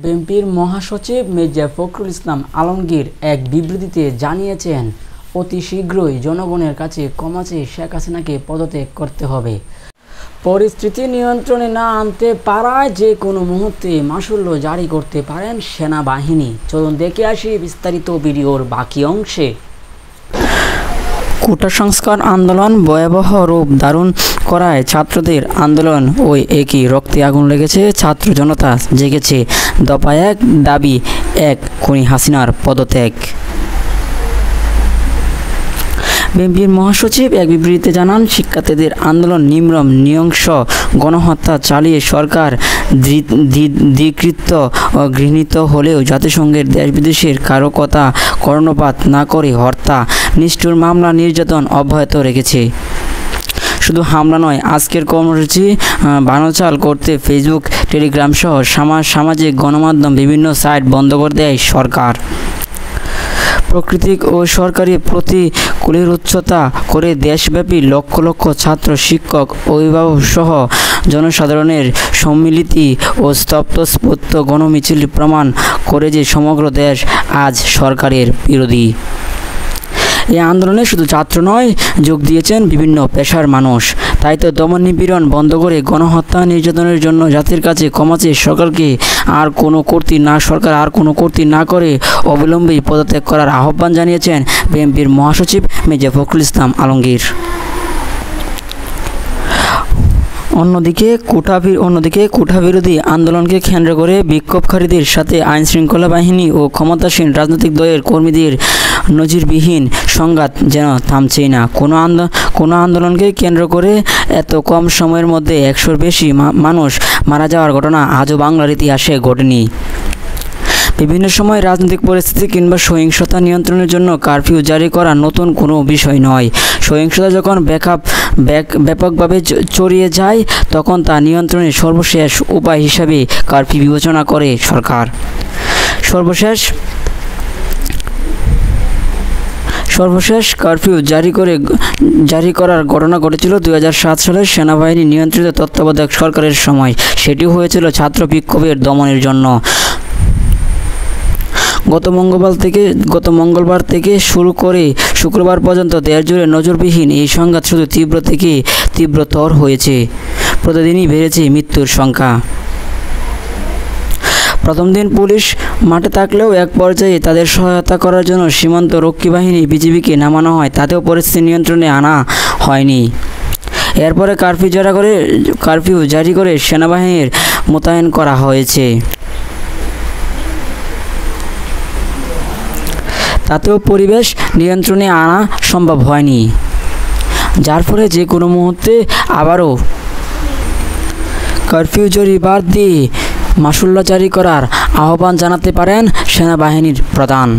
বিএনপির মহাসচিব মির্জা ফখরুল ইসলাম আলমগীর এক বিবৃতিতে জানিয়েছেন, অতি শীঘ্রই জনগণের কাছে ক্ষমা চেয়ে শেখ হাসিনাকে পদত্যাগ করতে হবে। পরিস্থিতি নিয়ন্ত্রণে না আনতে পারায় যে কোনো মুহূর্তে মাশুল্য জারি করতে পারেন সেনাবাহিনী। চলুন দেখে আসি বিস্তারিত ভিডিওর বাকি অংশে। কোটা সংস্কার আন্দোলন ভয়াবহ রূপ ধারণ করায় ছাত্রদের আন্দোলন ওই একই রক্তে আগুন লেগেছে। ছাত্র জনতা জেগেছে। দফা এক, দাবি এক, খুনি হাসিনার পদত্যাগ। বিএনপির মহাসচিব এক বিবৃতিতে জানান, শিক্ষার্থীদের আন্দোলন নির্মম নৃশংস গণহত্যা চালিয়ে সরকার ধিক্কৃত ও ঘৃণিত হলেও জাতিসংঘের দেশ বিদেশের কারো কথা কর্ণপাত না করে হত্যা, নিষ্ঠুর মামলা, নির্যাতন অব্যাহত রেখেছে। শুধু হামলা নয়, আজকের কর্মসূচি বানচাল করতে ফেসবুক, টেলিগ্রাম সহ সামাজিক গণমাধ্যম বিভিন্ন সাইট বন্ধ করে দেয় সরকার। প্রাকৃতিক ও সরকারি প্রতিকূলের উচ্চতা করে দেশব্যাপী লক্ষ লক্ষ ছাত্র, শিক্ষক, অভিভাবক সহ জনসাধারণের সম্মিলিত ও স্বতঃস্ফূর্ত গণমিছিল প্রমাণ করে যে সমগ্র দেশ আজ সরকারের বিরোধী। এই আন্দোলনে শুধু ছাত্র নয়, যোগ দিয়েছেন বিভিন্ন পেশার মানুষ। তাই তো দমন নিপীড়ন বন্ধ করে গণহত্যা, নির্যাতনের জন্য জাতির কাছে ক্ষমা চেয়ে সরকার আর কোনো কর্তৃ না করে অবিলম্বে পদত্যাগ করার আহ্বান জানিয়েছেন বিএনপির মহাসচিব মির্জা ফখরুল ইসলাম আলমগীর। অন্যদিকে কোটা বিরোধী আন্দোলনকে কেন্দ্র করে বিক্ষোভকারীদের সাথে আইনশৃঙ্খলা বাহিনী ও ক্ষমতাসীন রাজনৈতিক দলের কর্মীদের নজিরবিহীন সংঘাত যেন থামছেই না। কোনো আন্দোলনকে কেন্দ্র করে এত কম সময়ের মধ্যে 100-র বেশি মানুষ মারা যাওয়ার ঘটনা আজও বাংলার ইতিহাসে ঘটেনি। বিভিন্ন সময় রাজনৈতিক পরিস্থিতি কিংবা সহিংসতা নিয়ন্ত্রণের জন্য কারফিউ জারি করা নতুন কোনো বিষয় নয়। সহিংসতা যখন ব্যাপকভাবে ছড়িয়ে যায়, তখন তা নিয়ন্ত্রণের সর্বশেষ উপায় হিসাবে কারফিউ বিবেচনা করে সরকার। সর্বশেষ কারফিউ জারি করার ঘটনা ঘটেছিল 2007 সালের সেনাবাহিনী নিয়ন্ত্রিত তত্ত্বাবধায়ক সরকারের সময়। সেটি হয়েছিল ছাত্র বিক্ষোভের দমনের জন্য। গত মঙ্গলবার থেকে শুরু করে শুক্রবার পর্যন্ত দেশজুড়ে নজিরবিহীন এই সংঘাত শুধু তীব্র থেকে তীব্রতর হয়েছে। প্রতিদিনই বেড়েছে মৃত্যুর সংখ্যা। প্রথম দিন পুলিশ মাঠে থাকলেও এক পর্যায়ে তাদের সহায়তা করার জন্য সীমান্ত রক্ষী বাহিনী বিজিবিকে নামানো হয়। তাতেও পরিস্থিতি নিয়ন্ত্রণে আনা হয়নি। এরপরে কারফিউ জারি করে সেনাবাহিনীর মোতায়েন করা হয়েছে। তাতেও পরিবেশ নিয়ন্ত্রণে আনা সম্ভব হয়নি, যার ফলে যে কোনো মুহূর্তে আবারও কারফিউ জারি বাদ দিয়ে মাশুল্য জারি করার আহ্বান জানাতে পারেন সেনাবাহিনীর প্রধান।